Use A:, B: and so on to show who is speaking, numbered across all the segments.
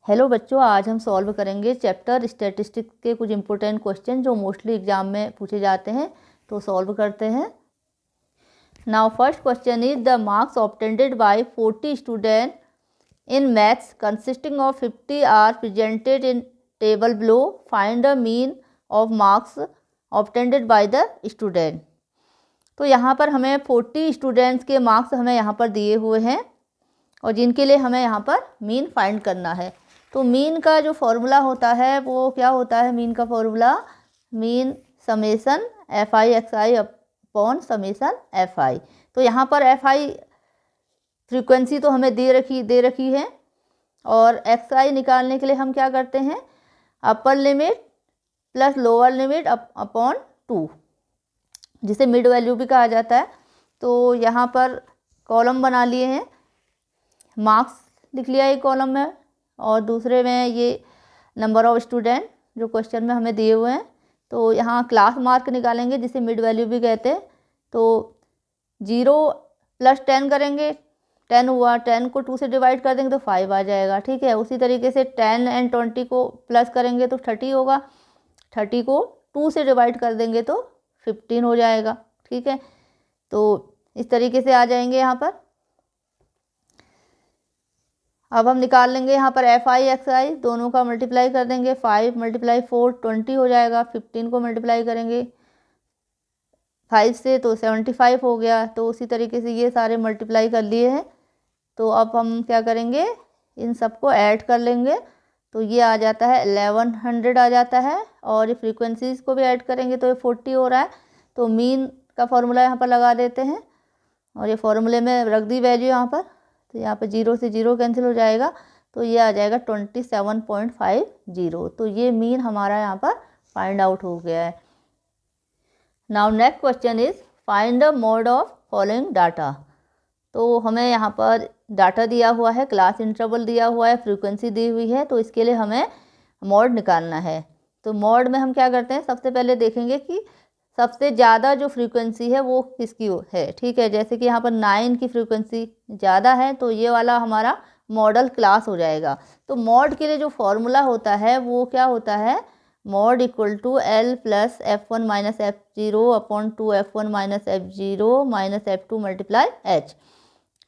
A: Hello बच्चों, आज हम सॉल्व करेंगे चैप्टर स्टैटिस्टिक्स के कुछ इंपॉर्टेंट क्वेश्चन जो मोस्टली एग्जाम में पूछे जाते हैं। तो सॉल्व करते हैं। Now first question is the marks obtained by 40 student in maths consisting of 50 are presented in table below. Find the mean of marks obtained by the student. तो यहाँ पर हमें 40 स्टूडेंट्स के मार्क्स हमें यहाँ पर दिए हुए हैं और जिनके लिए हमें यहाँ पर मीन फाइंड करना है। तो मीन का जो फॉर्मूला होता है वो क्या होता है? मीन का formula mean summation F I x I upon summation F I. तो यहाँ पर एफ आई फ्रीक्वेंसी तो हमें दे रखी है और एक्स आई निकालने के लिए हम क्या करते हैं? Upper limit plus lower limit upon 2, जिसे मिड वैल्यू भी कहा जाता है। तो यहाँ पर कॉलम बना लिए हैं, मार्क्स लिख लिया एक कॉलम में और दूसरे में ये नंबर ऑफ स्टूडेंट जो क्वेश्चन में हमें दिए हुए हैं। तो यहाँ क्लास मार्क निकालेंगे जिसे मिड वैल्यू भी कहते हैं। तो 0 + 10 करेंगे, 10 हुआ, 10 को 2 से डिवाइड कर देंगे तो 5 आ जाएगा। ठीक है, उसी तरीके से 10 और 20 को प्लस करेंगे तो 30 होगा, 30 को 2 से डिवाइड कर देंगे तो 15 हो जाएगा। ठीक है, तो इस तरीके से आ जाएंगे यहाँ पर। अब हम निकाल लेंगे यहाँ पर एफ आई एक्स आई, दोनों का मल्टीप्लाई कर देंगे। 5 × 4 20 हो जाएगा। 15 को मल्टीप्लाई करेंगे 5 से तो 75 हो गया। तो उसी तरीके से ये सारे मल्टीप्लाई कर लिए हैं। तो अब हम क्या करेंगे? इन सबको ऐड कर लेंगे तो ये आ जाता है 1100 आ जाता है। और ये फ्रीक्वेंसीज को भी ऐड करेंगे तो ये 40 हो रहा है। तो मीन का फॉर्मूला यहाँ पर लगा देते हैं और ये फॉर्मूले में रख दी वैल्यू यहाँ पर। तो यहाँ पे 0 से 0 कैंसिल हो जाएगा तो ये आ जाएगा 27.50। तो ये मीन हमारा यहाँ पर फाइंड आउट हो गया है। Now next question is find the mode of following data. तो हमें यहाँ पर डाटा दिया हुआ है, क्लास इंटरवल दिया हुआ है, फ्रीक्वेंसी दी हुई है। तो इसके लिए हमें मोड निकालना है। तो मोड में हम क्या करते हैं? सबसे पहले देखेंगे कि सबसे ज़्यादा जो फ्रीक्वेंसी है वो किसकी है। ठीक है, जैसे कि यहाँ पर 9 की फ्रीक्वेंसी ज़्यादा है तो ये वाला हमारा मॉडल क्लास हो जाएगा। तो मॉड के लिए जो फॉर्मूला होता है वो क्या होता है? Mode equal to L + F1 - F0 upon 2 F1 - F0 - F2 × H।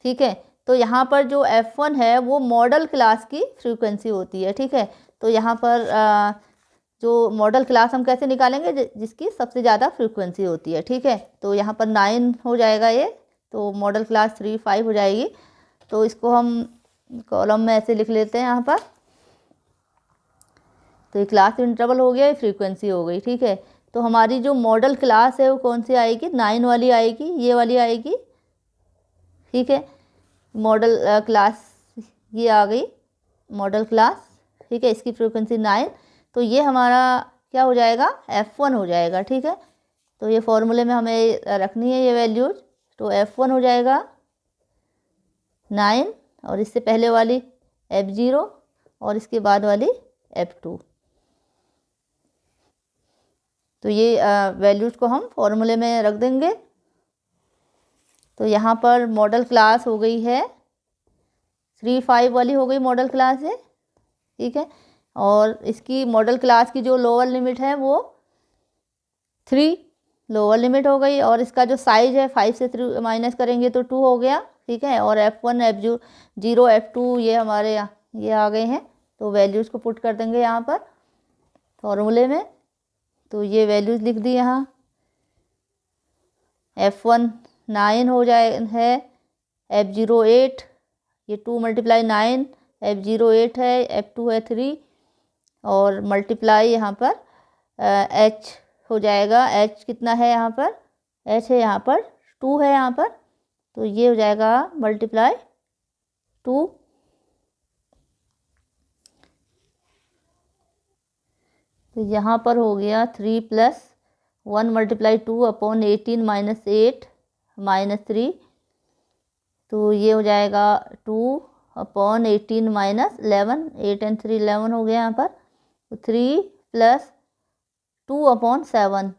A: ठीक है, तो यहाँ पर जो F1 है वो मॉडल क्लास की फ्रीक्वेंसी होती है। ठीक है, तो यहाँ पर जो मॉडल क्लास हम कैसे निकालेंगे? जिसकी सबसे ज़्यादा फ्रीक्वेंसी होती है। ठीक है, तो यहाँ पर 9 हो जाएगा ये, तो मॉडल क्लास 3 5 हो जाएगी। तो इसको हम कॉलम में ऐसे लिख लेते हैं यहाँ पर। तो ये क्लास इंटरवल हो गया, ये फ्रीक्वेंसी हो गई। ठीक है, तो हमारी जो मॉडल क्लास है वो कौन सी आएगी? 9 वाली आएगी, ये वाली आएगी। ठीक है, मॉडल क्लास ये आ गई मॉडल क्लास। ठीक है, इसकी फ्रीक्वेंसी 9। तो ये हमारा क्या हो जाएगा? F1 हो जाएगा। ठीक है, तो ये फॉर्मूले में हमें रखनी है ये वैल्यूज। तो F1 हो जाएगा 9 और इससे पहले वाली F0 और इसके बाद वाली F2। तो ये वैल्यूज को हम फॉर्मूले में रख देंगे। तो यहाँ पर मॉडल क्लास हो गई है 3 5 वाली हो गई मॉडल क्लास है। ठीक है, और इसकी मॉडल क्लास की जो लोअर लिमिट है वो 3 लोअर लिमिट हो गई। और इसका जो साइज है 5 से 3 माइनस करेंगे तो 2 हो गया। ठीक है, और F1 F0 F2 ये हमारे ये आ गए हैं। तो वैल्यूज़ को पुट कर देंगे यहाँ पर फॉर्मूले में। तो ये वैल्यूज़ लिख दी यहाँ। F1 9 हो जाए है, F0 8, ये 2 × 9 F0 8 है, F2 है 3 और मल्टीप्लाई यहाँ पर H हो जाएगा। H कितना है यहाँ पर? H है यहाँ पर 2 है यहाँ पर। तो ये हो जाएगा मल्टीप्लाई 2। तो यहाँ पर हो गया 3 + 1 × 2 अपॉन 18 - 8 - 3। तो ये हो जाएगा 2 अपॉन 18 - 11, 8 और 3 11 हो गया यहाँ पर। तो 3 + 2 अपॉन 7।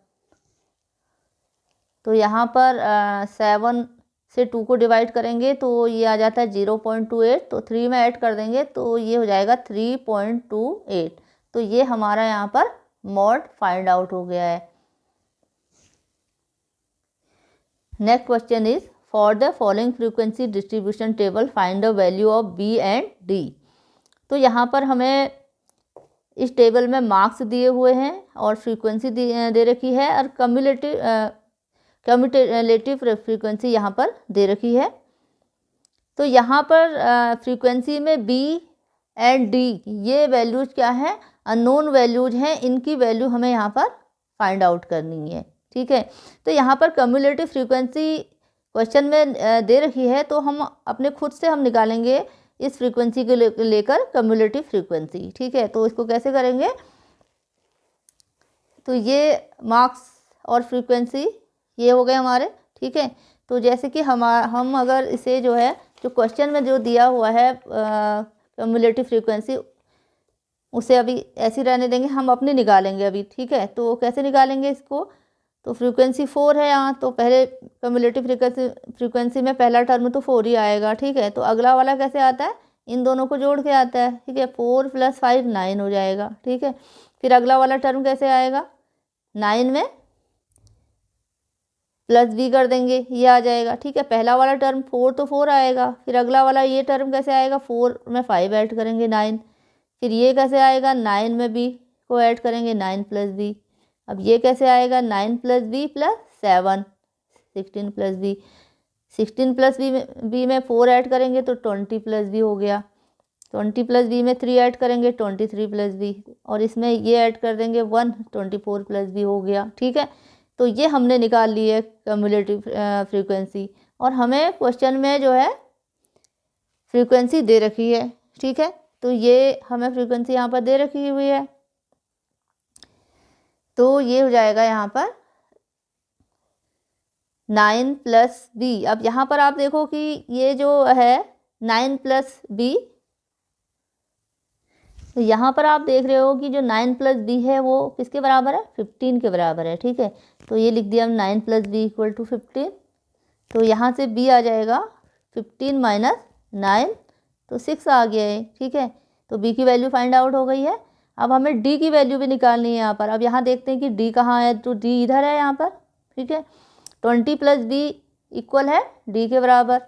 A: तो यहाँ पर 7 से 2 को डिवाइड करेंगे तो ये आ जाता है 0.28, तो 3 में ऐड कर देंगे तो ये हो जाएगा 3.28। तो ये हमारा यहाँ पर मॉड फाइंड आउट हो गया है। Next question is for the following frequency distribution table find the value of B and D. तो यहाँ पर हमें इस टेबल में मार्क्स दिए हुए हैं और फ्रीक्वेंसी दे रखी है और कम्यूटेटिव फ्रीक्वेंसी यहाँ पर दे रखी है। तो यहाँ पर फ्रीक्वेंसी में बी एंड डी ये वैल्यूज क्या है, अननोन वैल्यूज हैं, इनकी वैल्यू हमें यहाँ पर फाइंड आउट करनी है। ठीक है, तो यहाँ पर कम्यूलेटिव फ्रीक्वेंसी क्वेश्चन में दे रखी है तो हम अपने खुद से हम निकालेंगे इस फ्रीक्वेंसी को लेकर कम्यूलेटिव फ्रीक्वेंसी। ठीक है, तो इसको कैसे करेंगे, तो ये मार्क्स और फ्रीक्वेंसी ये हो गए हमारे। ठीक है, तो जैसे कि हम अगर इसे जो है जो क्वेश्चन में जो दिया हुआ है कम्यूलेटिव फ्रीक्वेंसी उसे अभी ऐसे रहने देंगे, हम अपनी निकालेंगे अभी। ठीक है, तो कैसे निकालेंगे इसको, तो फ्रीक्वेंसी 4 है यहाँ, तो पहले कम्यूलेटिव फ्रीक्वेंसी में पहला टर्म तो 4 ही आएगा। ठीक है, तो अगला वाला कैसे आता है, इन दोनों को जोड़ के आता है। ठीक है, 4 + 5 9 हो जाएगा। ठीक है, फिर अगला वाला टर्म कैसे आएगा, 9 में प्लस बी कर देंगे, ये आ जाएगा। ठीक है, पहला वाला टर्म 4 तो 4 आएगा, फिर अगला वाला ये टर्म कैसे आएगा, 4 में 5 ऐड करेंगे 9, फिर ये कैसे आएगा, 9 में बी को ऐड करेंगे 9 + बी। अब ये कैसे आएगा, 9 + बी + 7 16 + बी, 16 + बी में 4 ऐड करेंगे तो 20 + बी हो गया, 20 + बी में 3 ऐड करेंगे 23 + बी, और इसमें ये ऐड कर देंगे 1 24 + बी हो गया। ठीक है, तो ये हमने निकाल ली है कम्यूलेटिव फ्रीक्वेंसी, और हमें क्वेश्चन में जो है फ्रीक्वेंसी दे रखी है। ठीक है, तो ये हमें फ्रीक्वेंसी यहाँ पर दे रखी हुई है, तो ये हो जाएगा यहाँ पर 9 + बी। अब यहाँ पर आप देखो कि ये जो है 9 + बी, तो यहाँ पर आप देख रहे हो कि जो 9 + बी है वो किसके बराबर है, 15 के बराबर है। ठीक है, तो ये लिख दिया हम 9 + बी = 15, तो यहाँ से बी आ जाएगा 15 - 9, तो 6 आ गया है। ठीक है, तो बी की वैल्यू फाइंड आउट हो गई है। अब हमें डी की वैल्यू भी निकालनी है यहाँ पर। अब यहाँ देखते हैं कि डी कहाँ है, तो डी इधर है यहाँ पर। ठीक है, 20 + बी इक्वल है डी के बराबर,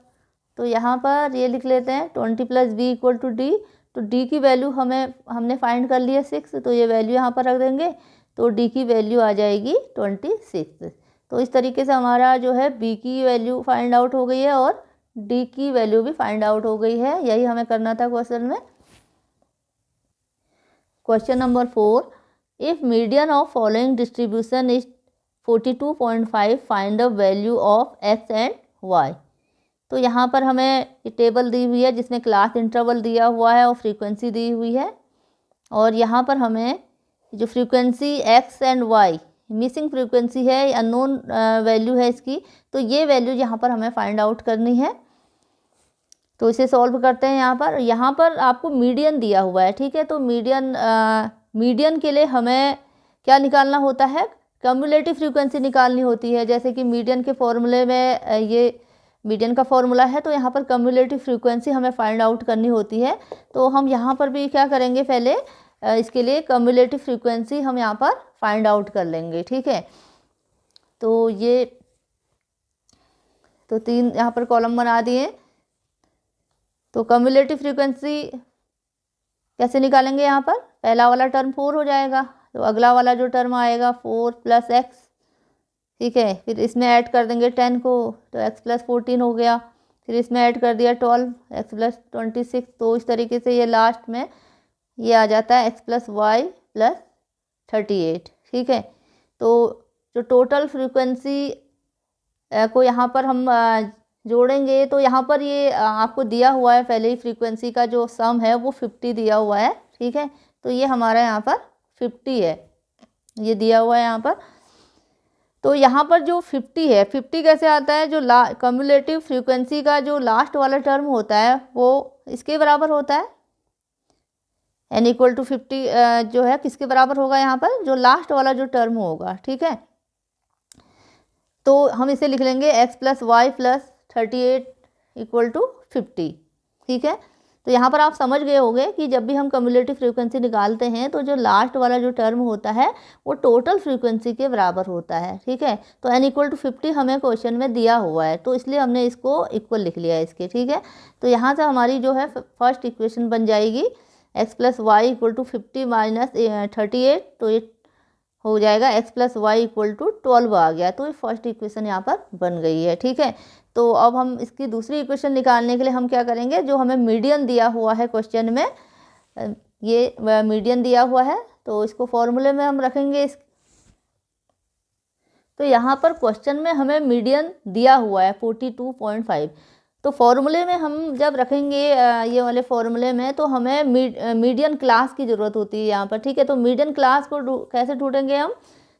A: तो यहाँ पर ये लिख लेते हैं 20 + बी = डी। तो डी की वैल्यू हमने फाइंड कर लिया 6, तो ये वैल्यू यहाँ पर रख देंगे, तो डी की वैल्यू आ जाएगी 26। तो इस तरीके से हमारा जो है बी की वैल्यू फाइंड आउट हो गई है और डी की वैल्यू भी फाइंड आउट हो गई है। यही हमें करना था क्वेश्चन में। Question number 4, if median of following distribution is 42.5 find the value of X and Y. तो यहाँ पर हमें टेबल दी हुई है जिसमें क्लास इंटरवल दिया हुआ है और फ्रीक्वेंसी दी हुई है, और यहाँ पर हमें जो frequency X and Y missing frequency है, अननोन वैल्यू है इसकी, तो ये वैल्यू यहाँ पर हमें फाइंड आउट करनी है। तो इसे सॉल्व करते हैं। यहाँ पर आपको मीडियन दिया हुआ है। ठीक है, तो मीडियन के लिए हमें क्या निकालना होता है, कम्यूलेटिव फ्रीक्वेंसी निकालनी होती है। जैसे कि मीडियन के फॉर्मूले में ये मीडियन का फॉर्मूला है, तो यहाँ पर कम्यूलेटिव फ्रीक्वेंसी हमें फाइंड आउट करनी होती है। तो हम यहाँ पर भी क्या करेंगे, पहले इसके लिए कम्यूलेटिव फ्रीक्वेंसी हम यहाँ पर फाइंड आउट कर लेंगे। ठीक है, तो ये तो 3 यहाँ पर कॉलम बना दिए। तो कम्यूलेटिव फ्रीक्वेंसी कैसे निकालेंगे, यहाँ पर पहला वाला टर्म 4 हो जाएगा, तो अगला वाला जो टर्म आएगा 4 + x। ठीक है, फिर इसमें ऐड कर देंगे 10 को, तो x + 14 हो गया, फिर इसमें ऐड कर दिया 12 x + 26। तो इस तरीके से ये लास्ट में ये आ जाता है x + y + 38। ठीक है, तो जो टोटल फ्रीक्वेंसी को यहाँ पर हम जोड़ेंगे, तो यहाँ पर ये आपको दिया हुआ है पहले ही, फ्रीक्वेंसी का जो सम है वो 50 दिया हुआ है। ठीक है, तो ये हमारा यहाँ पर 50 है, ये दिया हुआ है यहाँ पर। तो यहाँ पर जो 50 है, 50 कैसे आता है, जो कम्यूलेटिव फ्रीक्वेंसी का जो लास्ट वाला टर्म होता है वो इसके बराबर होता है, n = 50 जो है किसके बराबर होगा, यहाँ पर जो लास्ट वाला जो टर्म होगा। ठीक है, तो हम इसे लिख लेंगे x + y + 38 इक्वल टू 50। ठीक है, तो यहाँ पर आप समझ गए होंगे कि जब भी हम कम्युलेटिव फ्रीक्वेंसी निकालते हैं तो जो लास्ट वाला जो टर्म होता है वो टोटल फ्रीक्वेंसी के बराबर होता है। ठीक है, तो n इक्वल टू 50 हमें क्वेश्चन में दिया हुआ है, तो इसलिए हमने इसको इक्वल लिख लिया है इसके। ठीक है, तो यहाँ से हमारी जो है फर्स्ट इक्वेशन बन जाएगी x plus Y equal to 50 minus 38, तो ये हो जाएगा x plus Y equal to 12 आ गया, तो ये फर्स्ट इक्वेशन यहाँ पर बन गई है। ठीक है, तो अब हम इसकी दूसरी इक्वेशन निकालने के लिए हम क्या करेंगे, जो हमें मीडियन दिया हुआ है क्वेश्चन में, ये मीडियन दिया हुआ है तो इसको फॉर्मूले में हम रखेंगे तो यहाँ पर क्वेश्चन में हमें मीडियन दिया हुआ है 42.5, तो फॉर्मूले में हम जब रखेंगे ये वाले फॉर्मूले में तो हमें मीडियन क्लास की ज़रूरत होती है यहाँ पर। ठीक है, तो मीडियन क्लास को कैसे ढूंढेंगे हम,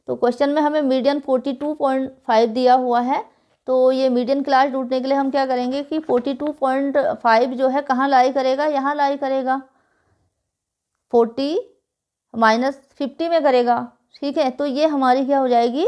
A: तो क्वेश्चन में हमें मीडियन 42.5 दिया हुआ है, तो ये मीडियन क्लास ढूंढने के लिए हम क्या करेंगे कि 42.5 जो है कहाँ लाई करेगा, यहाँ लाई करेगा, 40 माइनस 50 में करेगा। ठीक है, तो ये हमारी क्या हो जाएगी,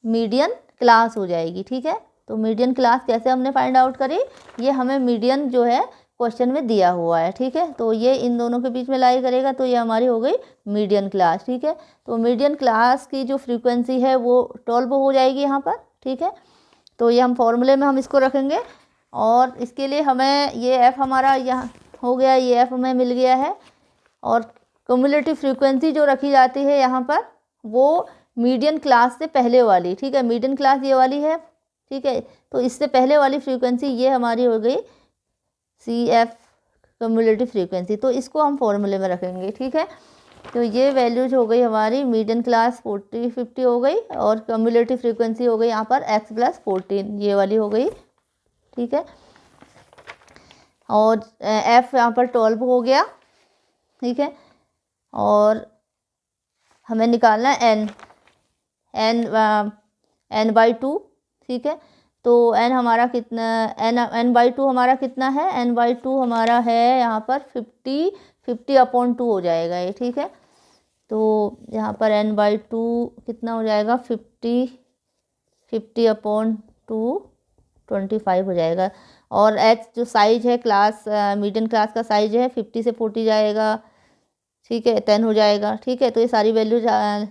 A: मीडियन क्लास हो जाएगी। ठीक है, तो मीडियन क्लास कैसे हमने फाइंड आउट करी, ये हमें मीडियन जो है क्वेश्चन में दिया हुआ है। ठीक है, तो ये इन दोनों के बीच में लाई करेगा, तो ये हमारी हो गई मीडियन क्लास। ठीक है, तो मीडियन क्लास की जो फ्रीक्वेंसी है वो 12 हो जाएगी यहाँ पर। ठीक है, तो ये हम फॉर्मूले में हम इसको रखेंगे और इसके लिए हमें ये एफ़ हमारा यहाँ हो गया, ये एफ़ हमें मिल गया है, और क्युमुलेटिव फ्रीक्वेंसी जो रखी जाती है यहाँ पर वो मीडियन क्लास से पहले वाली। ठीक है, मीडियन क्लास ये वाली है। ठीक है, तो इससे पहले वाली फ्रीक्वेंसी ये हमारी हो गई सी एफ क्युमुलेटिव फ्रीक्वेंसी, तो इसको हम फॉर्मूले में रखेंगे। ठीक है, तो ये वैल्यूज हो गई हमारी, मीडियन क्लास 40-50 हो गई और क्युमुलेटिव फ्रीक्वेंसी हो गई यहाँ पर x प्लस 14, ये वाली हो गई। ठीक है, और f यहाँ पर 12 हो गया। ठीक है, और हमें निकालना है n बाई 2। ठीक है, तो n हमारा कितना, n बाई 2 हमारा कितना है, n बाई 2 हमारा है यहाँ पर 50/2 हो जाएगा ये। ठीक है, तो यहाँ पर n बाई 2 कितना हो जाएगा, 50/2 25 हो जाएगा। और h जो साइज है क्लास मीडियन क्लास का साइज है 50 से 40 जाएगा। ठीक है, 10 हो जाएगा। ठीक है, तो ये सारी वैल्यूज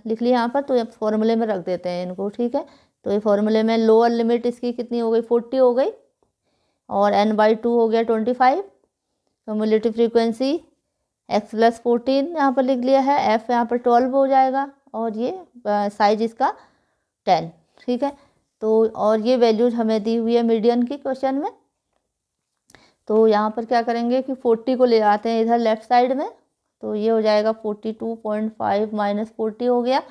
A: लिख ली यहाँ पर, तो ये फॉर्मूले में रख देते हैं इनको। ठीक है, तो ये फॉर्मूले में लोअर लिमिट इसकी कितनी हो गई, 40 हो गई, और n बाई 2 हो गया 25। क्युमुलेटिव फ्रीक्वेंसी x प्लस 14 यहाँ पर लिख लिया है, f यहाँ पर 12 हो जाएगा, और ये साइज इसका 10। ठीक है, तो और ये वैल्यूज हमें दी हुई है मीडियन की क्वेश्चन में, तो यहाँ पर क्या करेंगे कि 40 को ले आते हैं इधर लेफ्ट साइड में, तो ये हो जाएगा 42.5 माइनस 40 हो गया,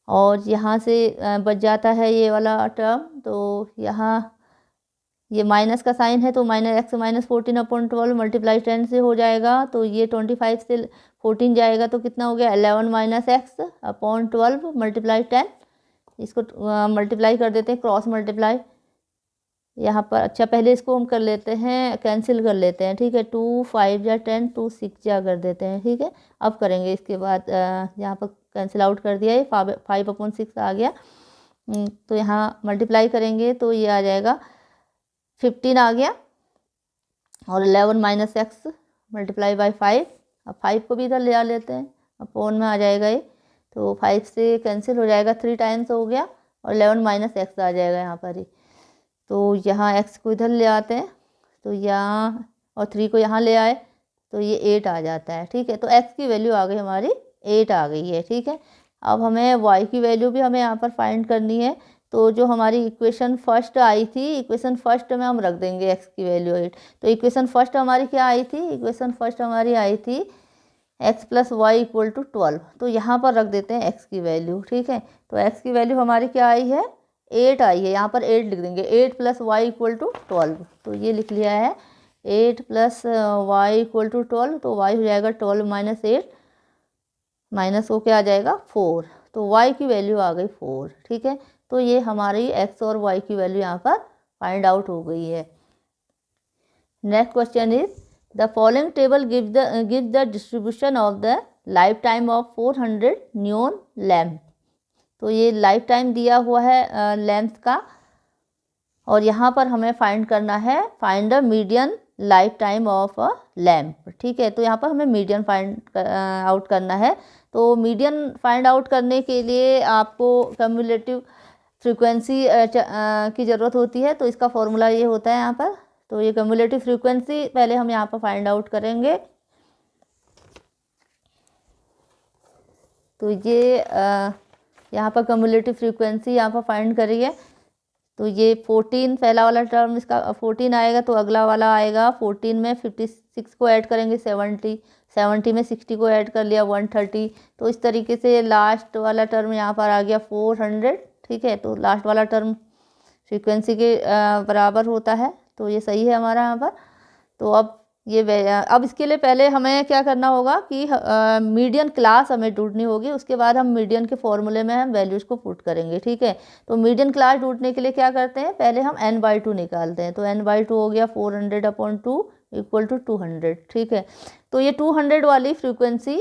A: और यहाँ से बच जाता है ये वाला टर्म, तो यहाँ ये माइनस का साइन है तो -x माइनस 14/12 मल्टीप्लाई 10 से हो जाएगा, तो ये 25 से 14 जाएगा तो कितना हो गया, 11 माइनस x/12 मल्टीप्लाई 10। इसको मल्टीप्लाई कर देते हैं, क्रॉस मल्टीप्लाई यहाँ पर। अच्छा, पहले इसको हम कर लेते हैं, कैंसिल कर लेते हैं। ठीक है, 2 5 जा 10, 2 6 जा कर देते हैं। ठीक है, अब करेंगे इसके बाद, यहाँ पर कैंसिल आउट कर दिया, ये 5/6 आ गया, तो यहाँ मल्टीप्लाई करेंगे तो ये आ जाएगा 15 आ गया, और 11 माइनस x मल्टीप्लाई बाई 5। अब 5 को भी इधर ले आ लेते हैं, अपोन में आ जाएगा ये, तो 5 से कैंसिल हो जाएगा, 3 टाइम्स हो गया, और 11 माइनस x आ जाएगा यहाँ पर ही। तो यहाँ x को इधर ले आते हैं, तो यहाँ, और 3 को यहाँ ले आए तो ये 8 आ जाता है। ठीक है, तो x की वैल्यू आ गई हमारी 8 आ गई है। ठीक है, अब हमें y की वैल्यू भी हमें यहाँ पर फाइंड करनी है, तो जो हमारी इक्वेशन फर्स्ट आई थी, इक्वेशन फर्स्ट में हम रख देंगे x की वैल्यू 8। तो इक्वेशन फर्स्ट हमारी क्या आई थी, इक्वेशन फर्स्ट हमारी आई थी x plus Y equal to 12, तो यहाँ पर रख देते हैं x की वैल्यू। ठीक है, तो x की वैल्यू हमारी क्या आई है, 8 आई है, यहाँ पर 8 लिख देंगे, 8 प्लस वाई इक्वल टू 12, तो ये लिख लिया है 8 प्लस वाई इक्वल टू 12, तो y हो जाएगा 12 माइनस 8, माइनस हो क्या आ जाएगा 4, तो y की वैल्यू आ गई 4। ठीक है, तो ये हमारी x और y की वैल्यू यहाँ पर फाइंड आउट हो गई है। Next question is the following table give the distribution of the life time of 400 neon lamp. तो ये लाइफ टाइम दिया हुआ है लैम्प्स का, और यहाँ पर हमें फाइंड करना है find the median life time of a lamp. ठीक है, तो यहाँ पर हमें मीडियन फाइंड आउट करना है। तो मीडियन फाइंड आउट करने के लिए आपको कम्युलेटिव फ्रीक्वेंसी की ज़रूरत होती है। तो इसका फॉर्मूला ये होता है यहाँ पर। तो ये कम्युलेटिव फ्रीक्वेंसी पहले हम यहाँ पर फाइंड आउट करेंगे। तो ये यहाँ पर कम्युलेटिव फ्रीक्वेंसी यहाँ पर फाइंड करिए। तो ये 14 पहला वाला टर्म इसका 14 आएगा, तो अगला वाला आएगा 14 में 56 को ऐड करेंगे 70 में 60 को ऐड कर लिया 130। तो इस तरीके से लास्ट वाला टर्म यहाँ पर आ गया 400। ठीक है, तो लास्ट वाला टर्म फ्रीक्वेंसी के बराबर होता है। तो ये सही है हमारा यहाँ पर। तो अब इसके लिए पहले हमें क्या करना होगा कि मीडियन क्लास हमें ढूंढनी होगी। उसके बाद हम मीडियन के फॉर्मूले में हम वैल्यूज़ को पुट करेंगे। ठीक है, तो मीडियन क्लास ढूंढने के लिए क्या करते हैं, पहले हम n/2 निकालते हैं। तो n/2 हो गया 400/2 = 200। ठीक है, तो ये 200 वाली फ्रीक्वेंसी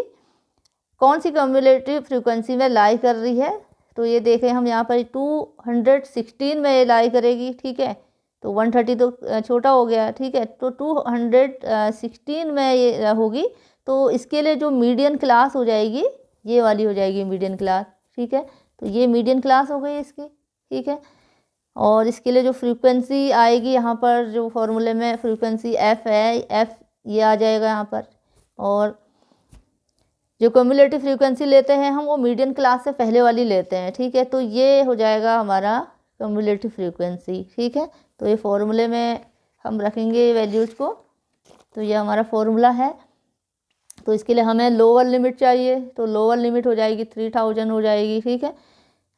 A: कौन सी कम्युलेटिव फ्रीक्वेंसी में लाई कर रही है। तो ये देखें हम यहाँ पर 216 में ये लाई करेगी। ठीक है, तो 130 तो छोटा हो गया। ठीक है, तो 216 में ये होगी। तो इसके लिए जो मीडियन क्लास हो जाएगी ये वाली हो जाएगी मीडियन क्लास। ठीक है, तो ये मीडियन क्लास हो गई इसकी। ठीक है, और इसके लिए जो फ्रीक्वेंसी आएगी यहाँ पर जो फॉर्मूले में फ्रीक्वेंसी f है, f ये आ जाएगा यहाँ पर। और जो कम्युलेटिव फ्रीक्वेंसी लेते हैं हम वो मीडियन क्लास से पहले वाली लेते हैं। ठीक है, तो ये हो जाएगा हमारा कम्युलेटिव फ्रीक्वेंसी। ठीक है, तो ये फॉर्मूले में हम रखेंगे वैल्यूज़ को। तो ये हमारा फॉर्मूला है। तो इसके लिए हमें लोअर लिमिट चाहिए। तो लोअर लिमिट हो जाएगी 3000 हो जाएगी। ठीक है,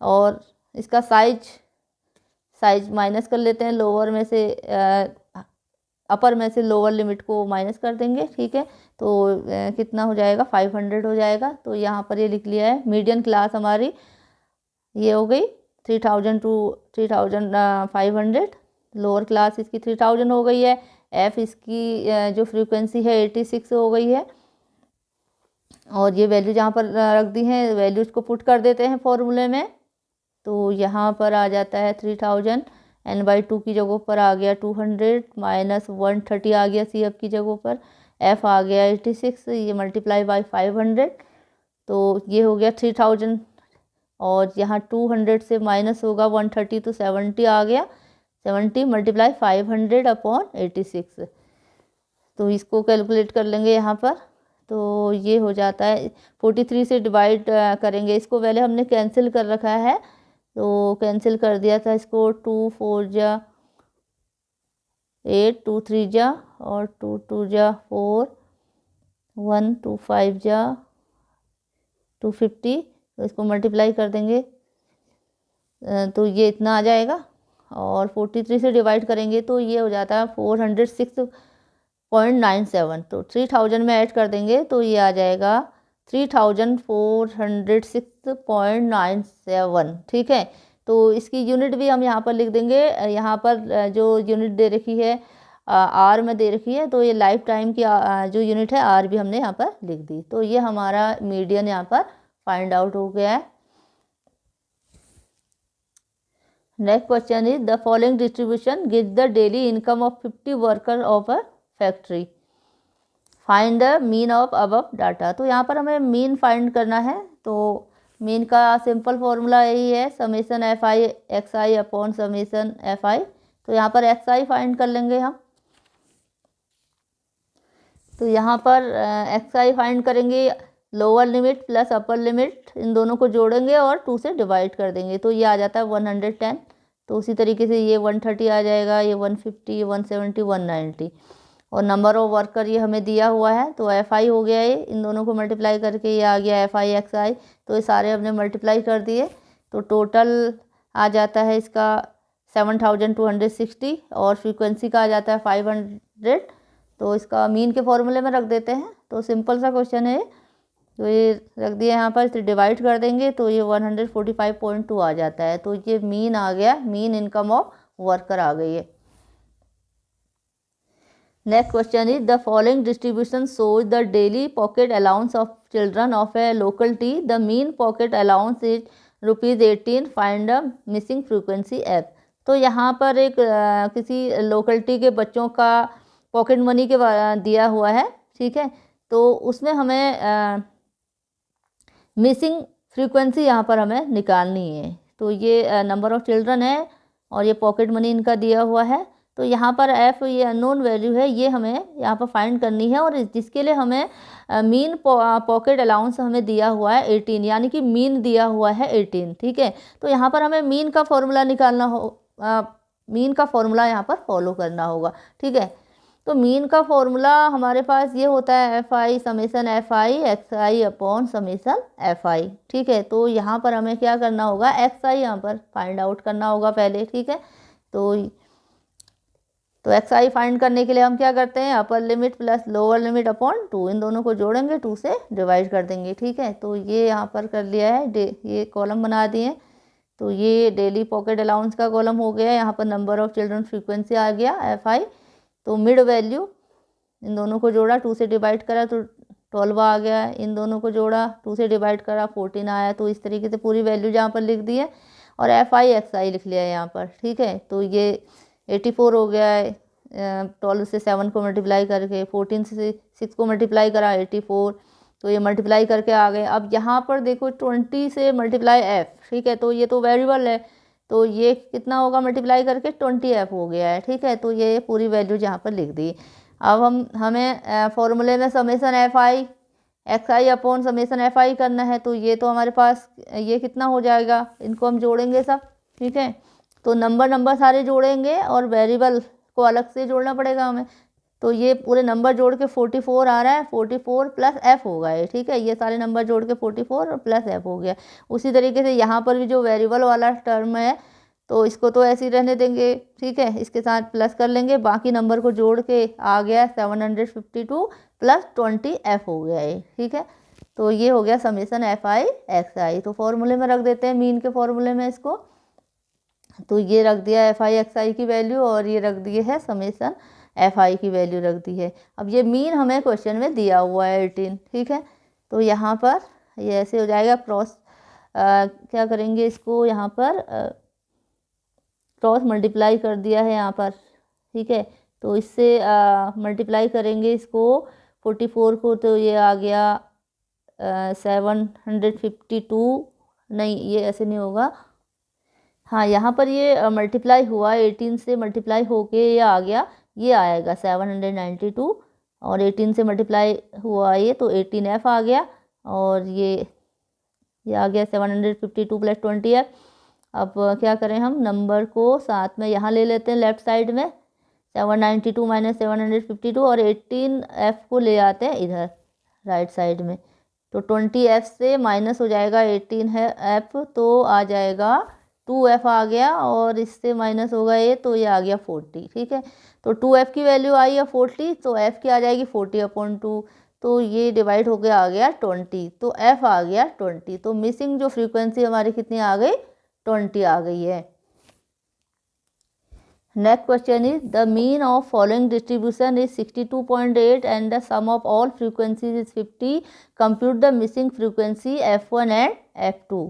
A: और इसका साइज माइनस कर लेते हैं। लोअर में से अपर में से लोअर लिमिट को माइनस कर देंगे। ठीक है, तो कितना हो जाएगा 500 हो जाएगा। तो यहाँ पर ये लिख लिया है मीडियन क्लास हमारी ये हो गई 3000 to 3500। लोअर क्लास इसकी 3000 हो गई है। f इसकी जो फ्रीक्वेंसी है 86 हो गई है। और ये वैल्यू जहाँ पर रख दी हैं वैल्यूज़ को पुट कर देते हैं फॉर्मूले में। तो यहाँ पर आ जाता है 3000 n/2 की जगह पर आ गया 200 माइनस 130 आ गया CF की जगह पर। f आ गया 86, ये मल्टीप्लाई बाय 500। तो ये हो गया 3000 और यहाँ 200 से माइनस होगा 130 तो 70 आ गया। 70 × 500/86। तो इसको कैलकुलेट कर लेंगे यहाँ पर। तो ये हो जाता है 43 से डिवाइड करेंगे इसको। पहले हमने कैंसिल कर रखा है तो कैंसिल कर दिया था इसको। 2 4 जा 8, 2 3 जा और 2 2 जा 4, 1 2 5 जा 250। तो इसको मल्टीप्लाई कर देंगे तो ये इतना आ जाएगा। और 43 से डिवाइड करेंगे तो ये हो जाता है 406.97। तो 3000 में ऐड कर देंगे तो ये आ जाएगा 3406.97। ठीक है, तो इसकी यूनिट भी हम यहाँ पर लिख देंगे। यहाँ पर जो यूनिट दे रखी है आर में दे रखी है। तो ये लाइफ टाइम की जो यूनिट है आर भी हमने यहाँ पर लिख दी। तो ये हमारा मीडियन यहाँ पर फाइंड आउट हो गया है। Next question is the following distribution gives the daily income of 50 worker of a factory, find the mean of above data. तो यहाँ पर हमें मीन फाइंड करना है। तो मीन का सिंपल फॉर्मूला यही है summation FI/XI upon summation FI। तो यहाँ पर XI फाइंड कर लेंगे हम। तो यहाँ पर XI फाइंड करेंगे, lower limit plus upper limit in दोनों को जोड़ेंगे और 2 से डिवाइड कर देंगे। तो ये आ जाता है 110। तो उसी तरीके से ये 130 आ जाएगा, ये 150, 170, 190। और नंबर ऑफ वर्कर ये हमें दिया हुआ है। तो FI हो गया ये, इन दोनों को मल्टीप्लाई करके ये आ गया FI/XI। तो ये सारे हमने मल्टीप्लाई कर दिए। तो टोटल आ जाता है इसका 7260 और फ्रीक्वेंसी का आ जाता है 500। तो इसका मीन के फॉर्मूले में रख देते हैं। तो सिंपल सा क्वेश्चन है। तो ये रख दिया यहाँ पर, डिवाइड कर देंगे तो ये 145.2 आ जाता है। तो ये मीन आ गया, मीन इनकम ऑफ वर्कर आ गई है। Next question is the following distribution shows the daily pocket allowance of children of A locality. The mean pocket allowance is ₹18। Find the missing frequency f। तो यहाँ पर एक किसी locality के बच्चों का पॉकेट मनी के दिया हुआ है, ठीक है। तो उसमें हमें मिसिंग फ्रीक्वेंसी यहाँ पर हमें निकालनी है। तो ये नंबर ऑफ़ चिल्ड्रन है और ये पॉकेट मनी इनका दिया हुआ है। तो यहाँ पर एफ ये अननोन वैल्यू है, ये हमें यहाँ पर फाइंड करनी है और जिसके लिए हमें मीन पॉकेट अलाउंस हमें दिया हुआ है 18, यानी कि मीन दिया हुआ है 18, ठीक है। तो यहाँ पर हमें मीन का फॉर्मूला निकालना हो, मीन का फॉर्मूला यहाँ पर फॉलो करना होगा, ठीक है। तो मीन का फॉर्मूला हमारे पास ये होता है F I summation F I x I upon summation F I, ठीक है। तो यहाँ पर हमें क्या करना होगा, एक्स आई यहाँ पर फाइंड आउट करना होगा पहले, ठीक है। तो एक्स आई फाइंड करने के लिए हम क्या करते हैं, upper limit plus lower limit upon 2, इन दोनों को जोड़ेंगे, 2 से डिवाइड कर देंगे, ठीक है। तो ये यहाँ पर कर लिया है, ये कॉलम बना दिए। तो ये डेली पॉकेट अलाउंस का कॉलम हो गया, यहाँ पर नंबर ऑफ़ चिल्ड्रन फ्रीक्वेंसी आ गया एफ आई। तो मिड वैल्यू इन दोनों को जोड़ा, 2 से डिवाइड करा तो 12 आ गया, इन दोनों को जोड़ा 2 से डिवाइड करा 14 आया। तो इस तरीके से पूरी वैल्यू यहाँ पर लिख दी है और एफ आई एक्स आई लिख लिया है यहाँ पर, ठीक है। तो ये 84 हो गया है, 12 से 7 को मल्टीप्लाई करके, 14 से 6 को मल्टीप्लाई करा 84, तो ये मल्टीप्लाई करके आ गए। अब यहाँ पर देखो 20 से मल्टीप्लाई एफ, ठीक है। तो ये तो वेरिएबल है, तो ये कितना होगा मल्टीप्लाई करके 20 एफ हो गया है, ठीक है। तो ये पूरी वैल्यू यहाँ पर लिख दी। अब हमें फॉर्मूले में summation F I x I upon summation F I करना है। तो ये तो हमारे पास ये कितना हो जाएगा, इनको हम जोड़ेंगे सब, ठीक है। तो नंबर सारे जोड़ेंगे और वेरिएबल को अलग से जोड़ना पड़ेगा हमें। तो ये पूरे नंबर जोड़ के 44 आ रहा है, 44 प्लस एफ होगा ये, ठीक है। ये सारे नंबर जोड़ के 44 और प्लस एफ हो गया। उसी तरीके से यहाँ पर भी जो वेरिएबल वाला टर्म है तो इसको तो ऐसे ही रहने देंगे, ठीक है। इसके साथ प्लस कर लेंगे, बाकी नंबर को जोड़ के आ गया 752 प्लस 20 एफ हो गया ये, ठीक है। तो ये हो गया समेसन एफ आई एक्स आई। तो फॉर्मूले में रख देते हैं, मीन के फॉर्मूले में इसको। तो ये रख दिया एफ आई एक्स आई की वैल्यू और ये रख दिए है समेसन एफ आई की वैल्यू रख दी है। अब ये मीन हमें क्वेश्चन में दिया हुआ है 18, ठीक है। तो यहाँ पर ये ऐसे हो जाएगा, क्या करेंगे इसको, यहाँ पर क्रॉस मल्टीप्लाई कर दिया है यहाँ पर, ठीक है। तो इससे मल्टीप्लाई करेंगे इसको 44 को, तो ये आ गया 752, नहीं ये ऐसे नहीं होगा, हाँ यहाँ पर ये मल्टीप्लाई हुआ 18 से मल्टीप्लाई होके ये आ गया, ये आएगा 792 और 18 से मल्टीप्लाई हुआ ये तो 18f आ गया और ये आ गया 752 प्लस 20f। अब क्या करें, हम नंबर को साथ में यहाँ ले लेते हैं लेफ़्ट साइड में, 792 माइनस 752 और 18f को ले आते हैं इधर राइट साइड में। तो 20f से माइनस हो जाएगा 18f, तो आ जाएगा 2f आ गया और इससे माइनस होगा ये, तो ये आ गया 40, ठीक है। तो 2f की वैल्यू आई है 40, तो f की आ जाएगी 40/2, तो ये डिवाइड हो गया आ गया 20, तो f आ गया 20। तो मिसिंग जो फ्रीक्वेंसी हमारी कितनी आ गई, 20 आ गई है। Next question is the mean of following distribution is 62.8 and the sum of all frequencies is 50, compute the missing frequency f1 and f2,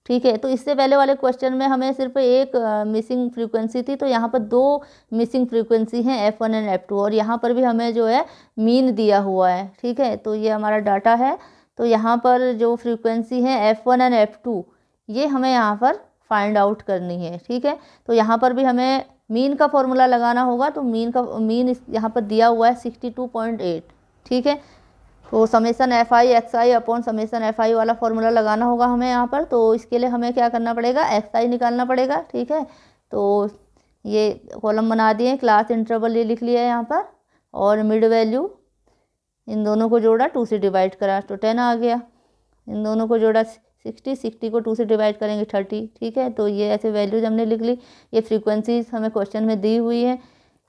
A: ठीक है। तो इससे पहले वाले क्वेश्चन में हमें सिर्फ एक मिसिंग फ्रीक्वेंसी थी, तो यहाँ पर 2 मिसिंग फ्रीक्वेंसी हैं f1 एंड f2, और यहाँ पर भी हमें जो है मीन दिया हुआ है, ठीक है। तो ये हमारा डाटा है, तो यहाँ पर जो फ्रीक्वेंसी है f1 एंड f2 ये हमें यहाँ पर फाइंड आउट करनी है, ठीक है। तो यहाँ पर भी हमें मीन का फॉर्मूला लगाना होगा, तो मीन यहाँ पर दिया हुआ है 62.8, ठीक है। तो summation F I x I upon summation F I वाला फॉर्मूला लगाना होगा हमें यहाँ पर। तो इसके लिए हमें क्या करना पड़ेगा, एक्स आई निकालना पड़ेगा, ठीक है। तो ये कॉलम बना दिए, क्लास इंटरवल ये लिख लिया है यहाँ पर, और मिड वैल्यू इन दोनों को जोड़ा 2 से डिवाइड करा तो 10 आ गया, इन दोनों को जोड़ा 60 को 2 से डिवाइड करेंगे 30, ठीक है। तो ये ऐसे वैल्यूज हमने लिख ली, ये फ्रीक्वेंसीज हमें क्वेश्चन में दी हुई है।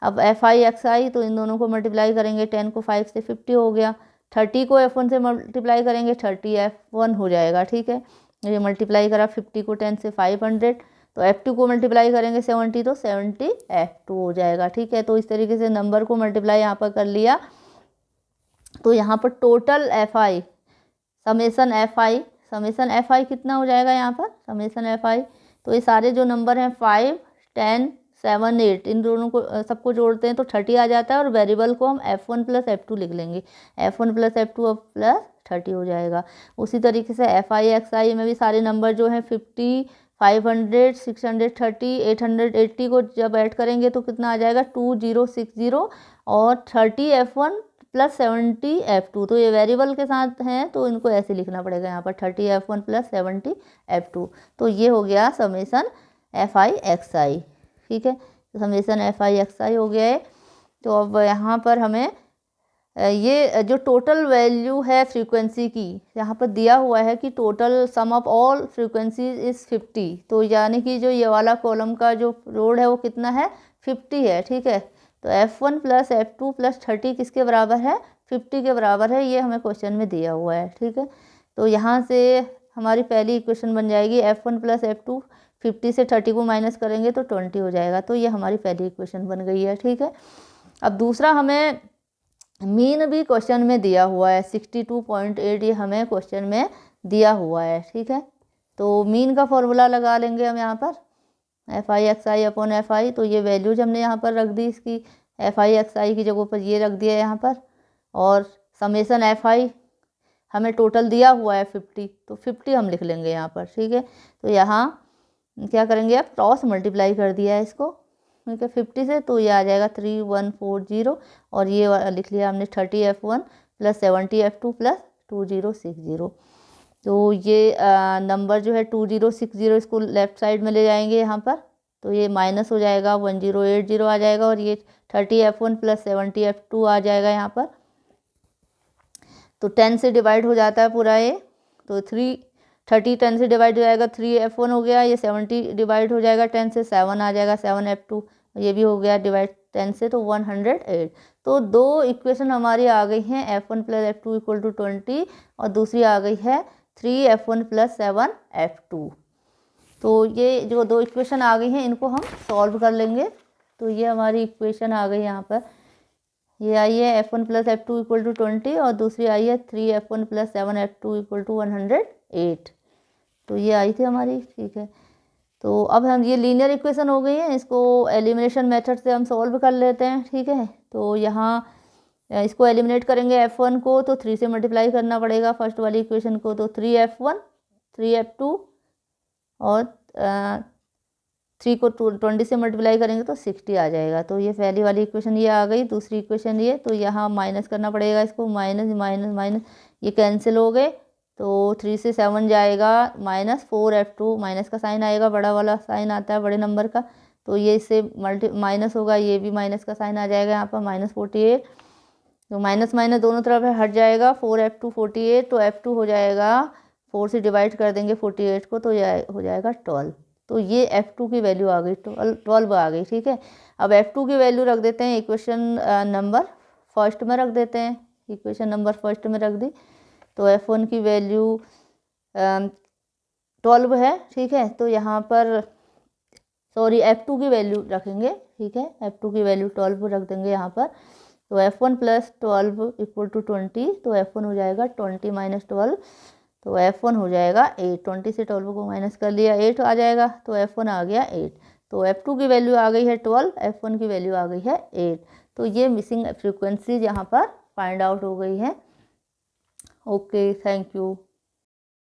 A: अब एफ आई एक्स आई, तो इन दोनों को मल्टीप्लाई करेंगे, 10 को 5 से 50 हो गया, 30 को f1 से मल्टीप्लाई करेंगे 30f1 हो जाएगा, ठीक है। ये मल्टीप्लाई करा 50 को 10 से 500, तो f2 को मल्टीप्लाई करेंगे 70 तो 70f2 हो जाएगा, ठीक है। तो इस तरीके से नंबर को मल्टीप्लाई यहाँ पर कर लिया। तो यहाँ पर total F I summation F I कितना हो जाएगा यहाँ पर, समेसन एफ आई, तो ये सारे जो नंबर हैं 5, 10, 7, 8 इन दोनों को सबको जोड़ते हैं तो 30 आ जाता है, और वेरिएबल को हम F1 + F2 लिख लेंगे। F1 + F2 अब प्लस 30 हो जाएगा। उसी तरीके से FI XI में भी सारे नंबर जो हैं 50, 500, 630, 880 को जब ऐड करेंगे तो कितना आ जाएगा 2060, और 30 F1 + 70 F2। तो ये वेरिएबल के साथ हैं तो इनको ऐसे लिखना पड़ेगा यहाँ पर 30 F1 + 70 F2। तो ये हो गया समेसन FI XI। ठीक है, तो समेसन FI XI हो गया है। तो अब यहाँ पर हमें ये जो टोटल वैल्यू है फ्रीक्वेंसी की, यहाँ पर दिया हुआ है कि total sum of all frequency is 50। तो यानी कि जो ये वाला कॉलम का जो लोड है वो कितना है 50 है। ठीक है, तो F1 + F2 + 30 किसके बराबर है 50 के बराबर है, ये हमें क्वेश्चन में दिया हुआ है। ठीक है, तो यहाँ से हमारी पहली इक्वेशन बन जाएगी F1 + F2, 50 से 30 को माइनस करेंगे तो 20 हो जाएगा। तो ये हमारी पहली इक्वेशन बन गई है। ठीक है, अब दूसरा हमें मीन भी क्वेश्चन में दिया हुआ है 62.8, ये हमें क्वेश्चन में दिया हुआ है। ठीक है, तो मीन का फॉर्मूला लगा लेंगे हम यहाँ पर FI XI / FI। तो ये वैल्यूज हमने यहाँ पर रख दी, इसकी FI XI की जगह पर ये रख दिया यहाँ पर, और समेसन FI हमें टोटल दिया हुआ है 50, तो 50 हम लिख लेंगे यहाँ पर। ठीक है, तो यहाँ क्या करेंगे अब क्रॉस मल्टीप्लाई कर दिया है इसको। ठीक है, 50 से तो ये आ जाएगा 3140, और ये लिख लिया हमने 30 F1 + 70 F2 + 2060। तो ये नंबर जो है 2060 इसको लेफ्ट साइड में ले जाएंगे यहाँ पर, तो ये माइनस हो जाएगा 1080 आ जाएगा, और ये 30 F1 + 70 F2 आ जाएगा यहाँ पर। तो 10 से डिवाइड हो जाता है पूरा ये, तो 30 10 से डिवाइड हो जाएगा 3 F1 हो गया, ये 70 डिवाइड हो जाएगा 10 से 7 आ जाएगा 7 F2, ये भी हो गया डिवाइड 10 से, तो 108। तो दो इक्वेशन हमारी आ गई हैं F1 + F2 = 20, और दूसरी आ गई है 3 F1 + 7 F2। तो ये जो दो इक्वेशन आ गई हैं इनको हम सॉल्व कर लेंगे। तो ये हमारी इक्वेशन आ गई यहाँ पर, ये आई है F1 + F2 = 20, और दूसरी आई है 3 F1 + 7 F2 = 108। तो ये आई थी हमारी। ठीक है, तो अब हम ये लीनियर इक्वेशन हो गई है, इसको एलिमिनेशन मेथड से हम सॉल्व कर लेते हैं। ठीक है, तो यहाँ इसको एलिमिनेट करेंगे F1 को, तो 3 से मल्टीप्लाई करना पड़ेगा फर्स्ट वाली इक्वेशन को, तो 3 F1 3 F2, और 3 को 20 से मल्टीप्लाई करेंगे तो 60 आ जाएगा। तो ये पहली वाली इक्वेशन ये आ गई। दूसरी इक्वेशन ये, तो यहाँ माइनस करना पड़ेगा इसको, माइनस माइनस माइनस ये कैंसिल हो गए, तो 3 से 7 जाएगा -4 F2, माइनस का साइन आएगा, बड़ा वाला साइन आता है बड़े नंबर का, तो ये इससे माइनस होगा, ये भी माइनस का साइन आ जाएगा यहाँ पर -48, तो माइनस माइनस दोनों तरफ है हट जाएगा, 4 F2 48, तो F2 हो जाएगा 4 से डिवाइड कर देंगे 48 को, तो यह हो जाएगा 12। तो ये F2 की वैल्यू आ गई 12 आ गई। ठीक है, अब F2 की वैल्यू रख देते हैं इक्वेशन नंबर फर्स्ट में रख देते हैं, इक्वेशन नंबर फर्स्ट में रख दी, तो F1 की वैल्यू 12 है। ठीक है, तो यहाँ पर सॉरी F2 की वैल्यू रखेंगे। ठीक है, F2 की वैल्यू 12 रख देंगे यहाँ पर, तो F1 + 12 = 20, तो F1 हो जाएगा 20 - 12, तो F1 हो जाएगा 8। 20 से 12 को माइनस कर लिया 8 आ जाएगा, तो F1 आ गया 8। तो F2 की वैल्यू आ गई है 12, F1 की वैल्यू आ गई है 8। तो ये मिसिंग फ्रीक्वेंसीज यहाँ पर फाइंड आउट हो गई है। Okay, thank you.